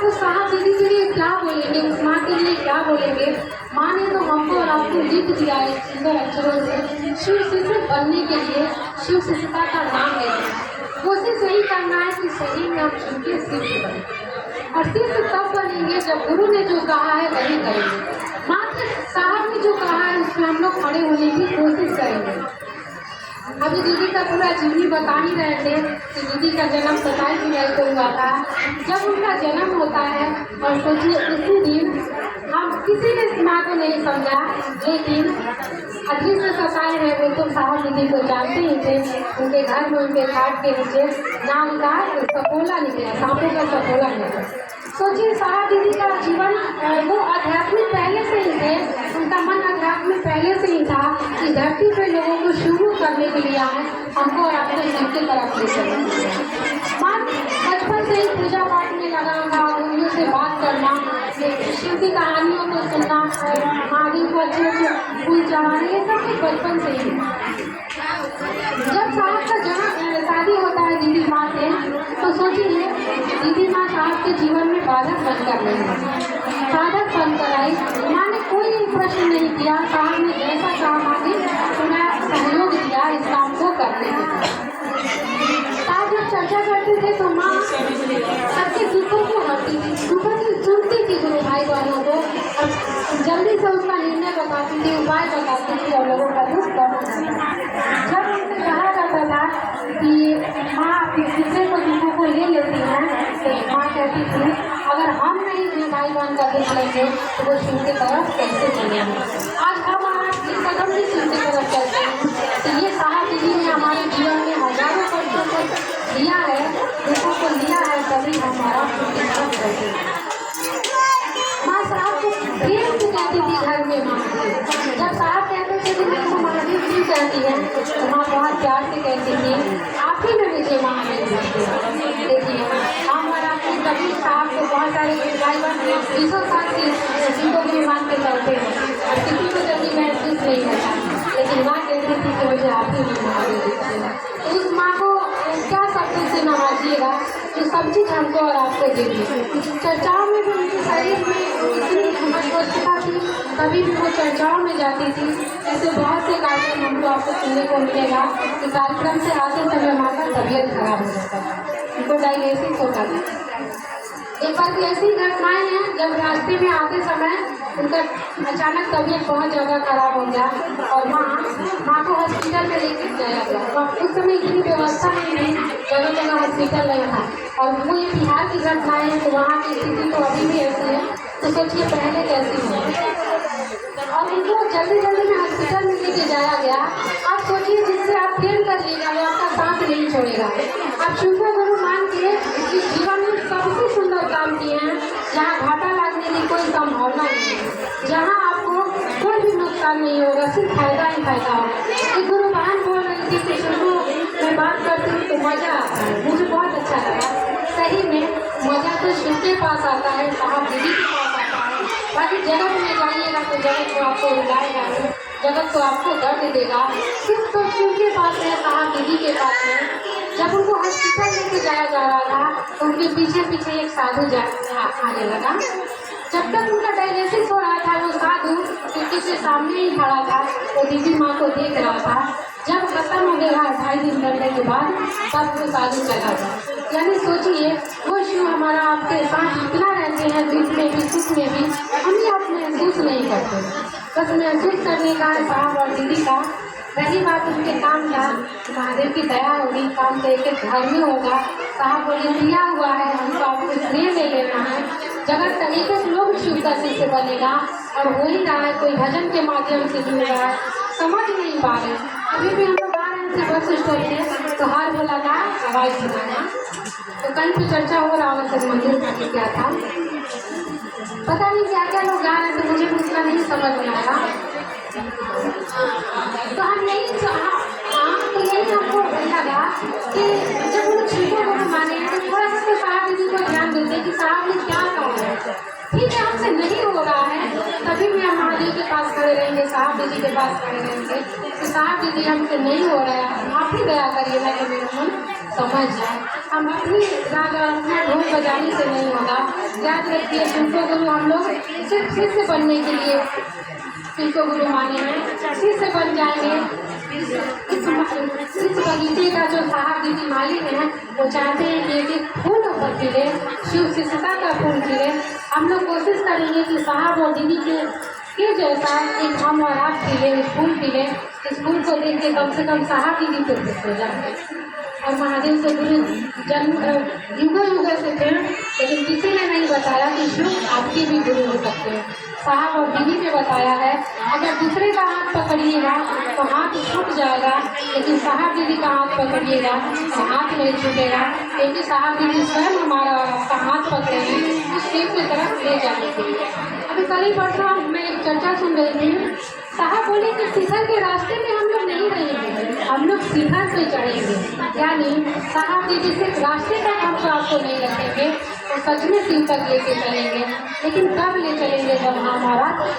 तो साहब दीदी के लिए क्या बोलेंगे, उस माँ के लिए क्या बोलेंगे। माँ ने तो हमको और आपको लिख दिया है सुंदर अक्षरों से, शिव शिष्य बनने के लिए शिव शिष्यता का नाम लेना। कोशिश यही करना है कि सही में हम उनके शिष्य बने, और शिष्य तब बनेंगे जब गुरु ने जो कहा है वही करेंगे। माँ के साहब ने जो कहा है उसमें हम लोग खड़े होने की कोशिश करेंगे। अभी दीदी का पूरा जीवनी बता ही रहे थे कि दीदी का जन्म 27 जुलाई को हुआ था। जब उनका जन्म होता है और सोचिए उसी दिन हम किसी ने इस माँ को नहीं समझा, लेकिन अदृश्य सताए हैं वो तो साहब दीदी को जानते ही थे। उनके घर में उनके खाट के नीचे नाम का सफोला निकला, सांपों का सफोला निकला। सोचिए साहब दीदी का जीवन वो आध्यात्मिक पहले से ही थे, उनका मन आध्यात्मिक पहले से ही था कि धरती पे लोगों को शुरू करने के लिए आए, हमको और आपको शिव की तरफ ले चले। मन बचपन से ही पूजा पाठ में लगा था, गुरुओं से बात करना, शिव की कहानियों को सुनना, महादेव को अच्छे अच्छे फूल चढ़ाने, ये सब कुछ बचपन से ही। जब साहब का शादी होता है दीदी माँ से, तो सोचिए दीदी माँ साहब के जीवन में बाधक बनकर रही, साधक बनकर आई। माँ ने कोई प्रश्न नहीं किया, साहब ने जैसा काम आगे पूरा सहयोग दिया इस काम को करने के लिए। साहब जब चर्चा करते थे तो माँ सबके दुखों को हरती थी, दुखों की सुनती थी गुरु भाई बहनों को, और जल्दी से उसका निर्णय बताती थी, उपाय बताती थी और लोगों का दुख कम हो जाता। जब उनसे कहा जाता था कि माँ दूसरे को दुखों को ले लेती है, तो माँ कहती थी अगर हम नहीं गुरु भाई बहन का दुख लेंगे तो वो शिव की तरफ कैसे चलेंगे। आज हम एक कदम भी शिव की तरफ चलते हैं, तो ये साहब दीदी ने हमारे जीवन में हजारों वर्षों को लिया है, दुखों को लिया है, तभी हमारा शिव की तरफ चलते हैं। माँ साहब को प्रेम से कहती थी घर में। माँ जब साहब कहते थे कि मैं महादेव क्यों कहती है, तो माँ बहुत प्यार से कहती थी आप ही में मुझे महादेव कहते हैं। देखिए हम और आपके कभी साहब को बहुत सारे भाई बहन 20 साल से शिव को भी मान के चलते हैं और किसी को जल्दी महसूस नहीं होता, लेकिन माँ कहती थी कि मुझे आप ही में महादेव कहते हैं। तो उस माँ को क्या शब्दों से नवाजिएगा जो सब चीज़ हमको और आपको देगी। चर्चाओं में भी उनके शरीर में इतनी मजबूतता थी, कभी भी वो चर्चाओं में जाती थी। ऐसे बहुत से कार्यक्रम हमको आपको सुनने को मिलेगा कि कार्यक्रम से आते समय माँ का तबीयत खराब हो जाता था, उनको डायलिसिस होता था। एक बार की ऐसी घटनाएं हैं जब रास्ते में आते समय उनका अचानक तबीयत बहुत ज़्यादा खराब हो गया और माँ को हॉस्पिटल में लेकर जाया गया। उस समय इतनी व्यवस्था नहीं थी, जगह जगह हॉस्पिटल नहीं था, और वो ये बिहार की घटनाएं हैं तो वहाँ की स्थिति तो अभी भी ऐसी है, तो सोचिए पहले कैसी है। और उनको जल्दी जल्दी में हॉस्पिटल में लेके जाया गया। आप सोचिए जिससे आप प्रेम कर लीजिएगा वो आपका साथ नहीं छोड़ेगा। आप शिव को गुरु मान के इस जीवन में सबसे सुंदर काम किए हैं, जहाँ घाटा लगने की कोई संभावना नहीं है, जहाँ आपको कोई भी नुकसान नहीं होगा, सिर्फ फायदा ही फायदा होगा। एक गुरु बहन बोल रही थी कि शिव मैं बात करती हूँ तो मज़ा आता है, मुझे बहुत अच्छा लगा। सही में मज़ा तो शिव के पास आता है, साहब दीदी के पास आता है। बाकी जगत में जाइएगा तो जगत को आपको रुलाएगा, जगत को आपको दर्द देगा। सिर्फ तो शिव के पास है, साहब दीदी के पास है। जब उनको हॉस्पिटल लेके जाया जा रहा था तो उनके पीछे पीछे एक साधु आने लगा। जब तक उनका डायलिसिस हो रहा था वो साधु खिड़की से सामने ही खड़ा था, वो दीदी माँ को देख रहा था। जब खत्म हो गया 2.5 दिन करने के बाद तब वो साधु चला गया। यानी सोचिए वो शिव हमारा आपके साथ इतना रहते हैं, दुख में भी सुख में भी, हम ही आप महसूस नहीं करते, बस महसूस करने का है साहब और दीदी का। रही बात उनके काम का, महादेव की दया होगी, काम तो एक घर में होगा। साहब बोले दिया हुआ है हमको, आपको इसलिए ले लेना है। जगत का एक एक लोग शिव का शिष्य बनेगा और हो ही रहा है, कोई भजन के माध्यम से जुड़ रहा है, समझ नहीं पा रहे। अभी भी हम लोग आ रहे थे बस स्टॉप से, तो हार बोला था आवाज़ सुनाना, तो कहीं पे चर्चा हो रहा होगा सब मंदिर का क्या था, पता नहीं क्या क्या लोग गा रहे थे, मुझे भी उतना नहीं समझ में आया। तो हम यही तो यही हमको लगा कि जब उन शिवों को माने तो थोड़ा सा तो साहब दीदी को ध्यान देते कि साहब ने क्या कहा है। ठीक है हमसे नहीं हो रहा है, तभी भी हम महादेव के पास खड़े रहेंगे, साहब दीदी के पास खड़े रहेंगे कि साहब दीदी हमसे नहीं हो रहा है, आप ही दया करिए ना कि मेरा मन समझ जाए। हम अपनी राग और अपना ढोल बजाने से नहीं होगा, याद रखिए, शिष्य गुरु हम लोग सिर्फ शिष्य बनने के लिए शिष्य गुरु माने हैं, शिष्य बन जाएंगे। इस बगीचे का जो साहब दीदी मालिक है वो चाहते हैं कि एक फूल ऊपर खिले, शिव शिष्यता का फूल खिले। हम लोग कोशिश करेंगे कि साहब और दीदी के जैसा एक हम और आप खिले, फूल खिले। इस फूल को देख के कम से कम साहब दीदी को खुश हो जाए। और महादेव से गुरु जन्म युगों से थे, लेकिन किसी ने नहीं बताया कि शिव आपके भी गुरु हो सकते हैं। साहब और दीदी ने बताया है, अगर दूसरे का हाथ पकड़िएगा तो हाथ छूट जाएगा, लेकिन साहब दीदी का हाथ पकड़िएगा तो हाथ नहीं छूटेगा, क्योंकि साहब दीदी स्वयं हमारा और आपका हाथ पकड़ेंगे उस शिव की तरफ ले जाने के लिए। अभी कल ही परसों मैं एक चर्चा सुन रही थी, साहब बोले कि शिखर के रास्ते में हम लोग नहीं रहेंगे, हम लोग शिखर पे चढ़ेंगे। यानी साहब दीदी सिर्फ रास्ते तक हमको आपको नहीं रखेंगे, तो सच में शिव तक लेके चलेंगे। लेकिन कब ले चलेंगे